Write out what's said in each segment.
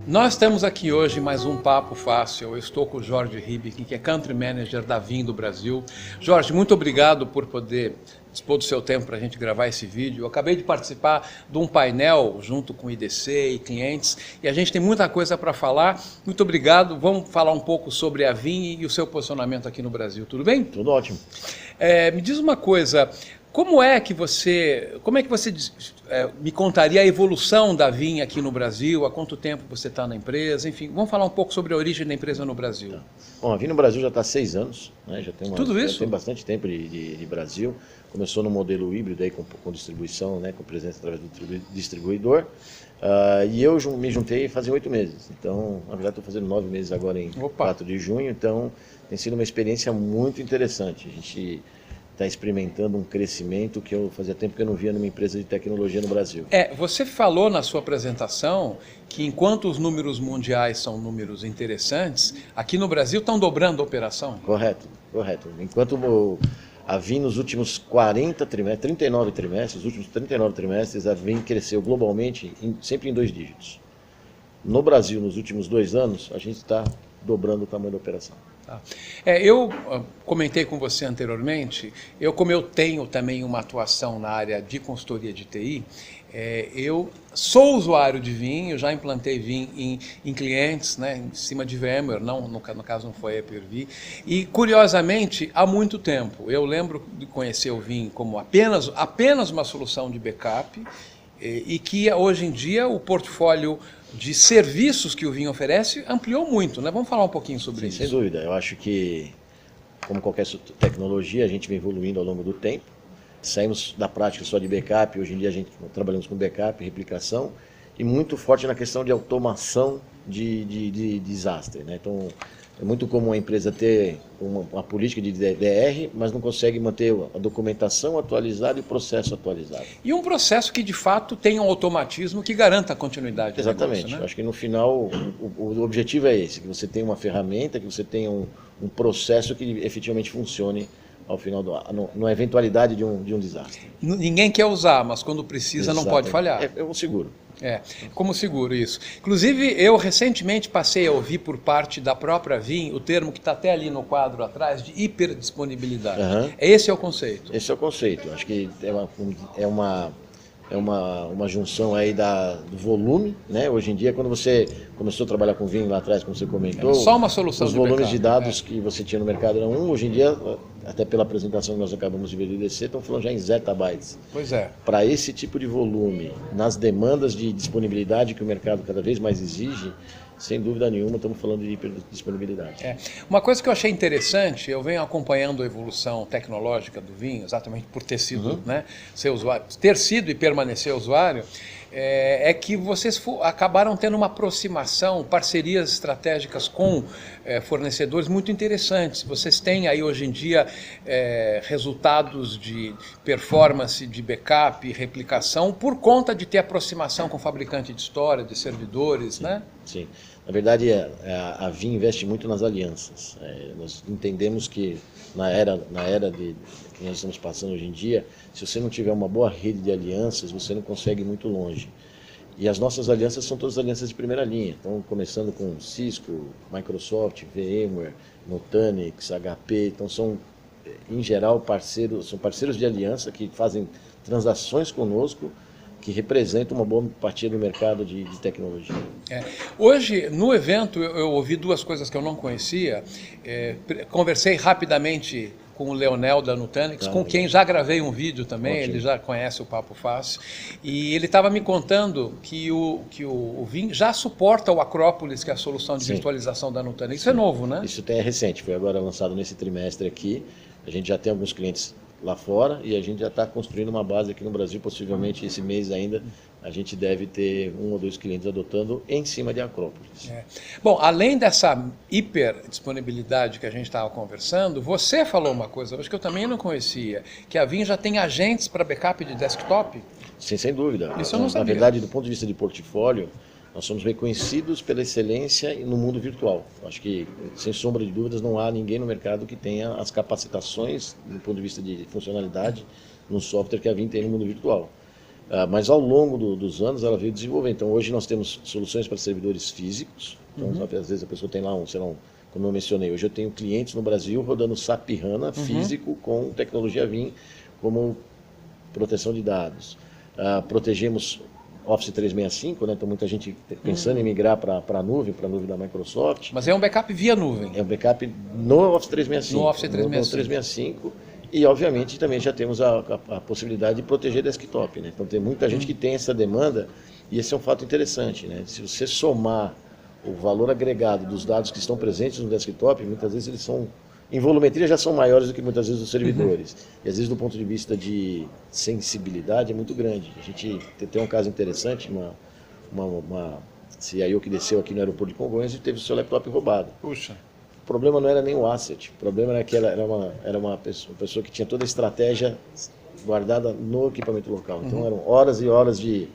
Nós temos aqui hoje mais um Papo Fácil. Eu estou com o Jorge Ribich, que é Country Manager da Vim do Brasil. Jorge, muito obrigado por poder dispor do seu tempo para a gente gravar esse vídeo. Eu acabei de participar de um painel junto com o IDC e clientes e a gente tem muita coisa para falar. Muito obrigado. Vamos falar um pouco sobre a Vim e o seu posicionamento aqui no Brasil. Tudo bem? Tudo ótimo. Me diz uma coisa. Como é que você me contaria a evolução da Vim aqui no Brasil? Há quanto tempo você está na empresa? Enfim, vamos falar um pouco sobre a origem da empresa no Brasil. Tá. Bom, a Vim no Brasil já está há 6 anos, né? Tudo isso? Já tem bastante tempo de Brasil. Começou no modelo híbrido aí com distribuição, né? Com presença através do distribuidor. E eu me juntei fazia 8 meses. Então, na verdade, estou fazendo 9 meses agora em 4 de junho. Então, tem sido uma experiência muito interessante. A gente está experimentando um crescimento que eu fazia tempo que eu não via numa empresa de tecnologia no Brasil. Você falou na sua apresentação que enquanto os números mundiais são números interessantes, aqui no Brasil estão dobrando a operação. Correto. Enquanto a Vim nos últimos 39 trimestres, os últimos 39 trimestres, a Vim cresceu globalmente sempre em 2 dígitos. No Brasil, nos últimos 2 anos, a gente está dobrando o tamanho da operação. Eu comentei com você anteriormente, como eu tenho também uma atuação na área de consultoria de TI, eu sou usuário de Vim, eu já implantei Vim em clientes, né, em cima de VMware, no caso não foi Hyper-V, e curiosamente há muito tempo. Eu lembro de conhecer o Vim como apenas uma solução de backup, e que hoje em dia o portfólio de serviços que o Vim oferece ampliou muito, né? Vamos falar um pouquinho sobre isso. Sem dúvida, eu acho que, como qualquer tecnologia, a gente vem evoluindo ao longo do tempo. Saímos da prática só de backup, hoje em dia a gente trabalhamos com backup, replicação, e muito forte na questão de automação de desastre, né? Então, é muito comum a empresa ter uma política de DR, mas não consegue manter a documentação atualizada e o processo atualizado. E um processo que, de fato, tenha um automatismo que garanta a continuidade do Exatamente. negócio, né? Acho que, no final, o objetivo é esse, que você tenha uma ferramenta, que você tenha um processo que efetivamente funcione ao final na eventualidade de um desastre. Ninguém quer usar, mas quando precisa não pode falhar. É um seguro. Como seguro isso. Inclusive, eu recentemente passei a ouvir por parte da própria Vim o termo que está até ali no quadro atrás, de hiperddisponibilidade. Esse é o conceito. Esse é o conceito. Acho que é uma junção aí do volume, né? Hoje em dia, quando você começou a trabalhar com Vim lá atrás, como você comentou, só uma solução os volumes de dados que você tinha no mercado eram hoje em dia, até pela apresentação que nós acabamos de ver do IDC, estão falando já em zettabytes. Pois é. Para esse tipo de volume, nas demandas de disponibilidade que o mercado cada vez mais exige, sem dúvida nenhuma, estamos falando de hiperdisponibilidade. Uma coisa que eu achei interessante, eu venho acompanhando a evolução tecnológica do Vim, exatamente por ter sido, ser usuário, ter sido e permanecer usuário, é que vocês acabaram tendo uma aproximação, parcerias estratégicas com fornecedores muito interessantes. Vocês têm aí hoje em dia resultados de performance de backup e replicação por conta de ter aproximação com fabricante de história, de servidores, né? Sim. Na verdade, a Vim investe muito nas alianças. Nós entendemos que na era que nós estamos passando hoje em dia, se você não tiver uma boa rede de alianças, você não consegue ir muito longe. E as nossas alianças são todas alianças de primeira linha. Então, começando com Cisco, Microsoft, VMware, Nutanix, HP. Então, são, em geral, parceiros de aliança que fazem transações conosco, que representa uma boa fatia do mercado de tecnologia. Hoje, no evento, eu ouvi 2 coisas que eu não conhecia. Conversei rapidamente com o Leonel da Nutanix, com quem já gravei um vídeo também. Ótimo. Ele já conhece o Papo Fácil. E ele estava me contando que o Vim já suporta o Acropolis, que é a solução de virtualização da Nutanix. Isso é novo, né? Isso é recente, foi agora lançado nesse trimestre aqui. A gente já tem alguns clientes lá fora e a gente já está construindo uma base aqui no Brasil, possivelmente esse mês ainda a gente deve ter 1 ou 2 clientes adotando em cima de Acropolis. Bom, além dessa hiperdisponibilidade que a gente estava conversando, você falou uma coisa hoje que eu também não conhecia, que a Vim já tem agentes para backup de desktop? Sim, sem dúvida. Isso eu não sabia. Na verdade, do ponto de vista de portfólio, nós somos reconhecidos pela excelência no mundo virtual. Acho que, sem sombra de dúvidas, não há ninguém no mercado que tenha as capacitações, do ponto de vista de funcionalidade, no software que a Vim tem no mundo virtual. Mas ao longo dos anos ela veio desenvolver. Então hoje nós temos soluções para servidores físicos. Então, às vezes a pessoa tem lá como eu mencionei, hoje eu tenho clientes no Brasil rodando SAP HANA físico com tecnologia Vim como proteção de dados. Protegemos Office 365, né? Então muita gente pensando em migrar para a nuvem da Microsoft. Mas é um backup via nuvem. É um backup no Office 365. No Office 365. No 365. E, obviamente, também já temos a possibilidade de proteger desktop, né? Então tem muita gente que tem essa demanda e esse é um fato interessante, né? Se você somar o valor agregado dos dados que estão presentes no desktop, muitas vezes eles são, em volumetria, já são maiores do que muitas vezes os servidores. E às vezes do ponto de vista de sensibilidade é muito grande. A gente tem um caso interessante, uma CIO que desceu aqui no aeroporto de Congonhas e teve o seu laptop roubado. Puxa. O problema não era nem o asset, o problema era que ela era uma pessoa que tinha toda a estratégia guardada no equipamento local. Então eram horas e horas de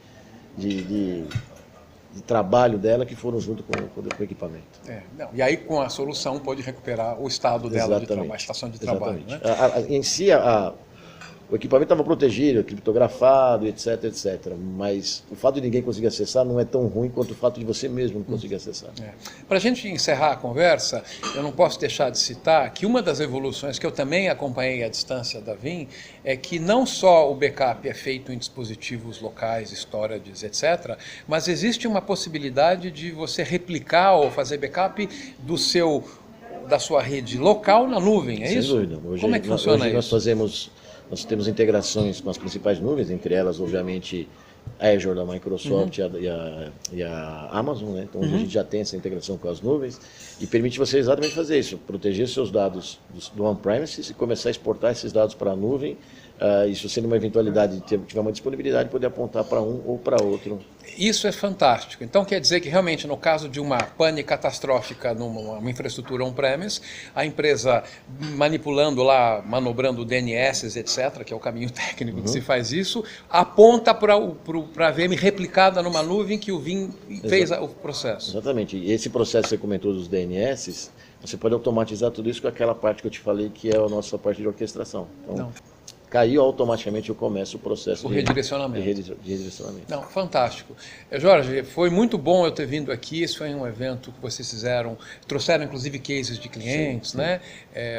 trabalho dela que foram junto com o equipamento. E aí com a solução pode recuperar o estado dela de trabalho, a estação de trabalho. Né? Em si, o equipamento estava protegido, criptografado, etc, etc. Mas o fato de ninguém conseguir acessar não é tão ruim quanto o fato de você mesmo não conseguir acessar. Para a gente encerrar a conversa, eu não posso deixar de citar que uma das evoluções que eu também acompanhei à distância da Vim é que não só o backup é feito em dispositivos locais, storage, etc., mas existe uma possibilidade de você replicar ou fazer backup da sua rede local na nuvem, é isso? Sem dúvida. Como é que funciona isso? Nós temos integrações com as principais nuvens, entre elas, obviamente, a Azure da Microsoft e a Amazon, né? Então, hoje a gente já tem essa integração com as nuvens e permite você exatamente fazer isso, proteger seus dados do on-premises e começar a exportar esses dados para a nuvem. Isso sendo uma eventualidade de tiver uma disponibilidade, poder apontar para um ou para outro. Isso é fantástico. Então quer dizer que realmente no caso de uma pane catastrófica numa infraestrutura on-premise, a empresa manipulando lá, manobrando DNS, etc., que é o caminho técnico que se faz isso, aponta para a VM replicada numa nuvem que o Vim fez o processo. Exatamente. E esse processo que você comentou dos DNS, você pode automatizar tudo isso com aquela parte que eu te falei, que é a nossa parte de orquestração. Então, caiu automaticamente, eu começo o processo de redirecionamento. Não, fantástico. Jorge, foi muito bom eu ter vindo aqui, esse foi um evento que vocês fizeram, trouxeram inclusive cases de clientes, sim. Né?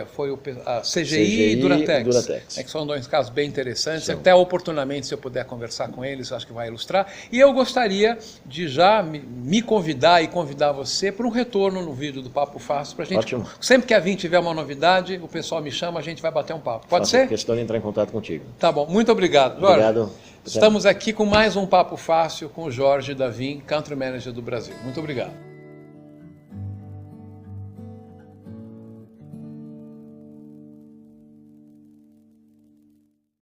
Foi a CGI e Duratex. Que são dois casos bem interessantes, até oportunamente se eu puder conversar com eles, acho que vai ilustrar. E eu gostaria de já me convidar e convidar você para um retorno no vídeo do Papo Fácil, para a gente, ótimo. Sempre que a Vim tiver uma novidade, o pessoal me chama, a gente vai bater um papo. Pode ser? Questão de entrar em contato contigo. Tá bom, muito obrigado. Jorge, obrigado. Estamos aqui com mais um Papo Fácil com o Jorge da Vim, Country Manager do Brasil. Muito obrigado.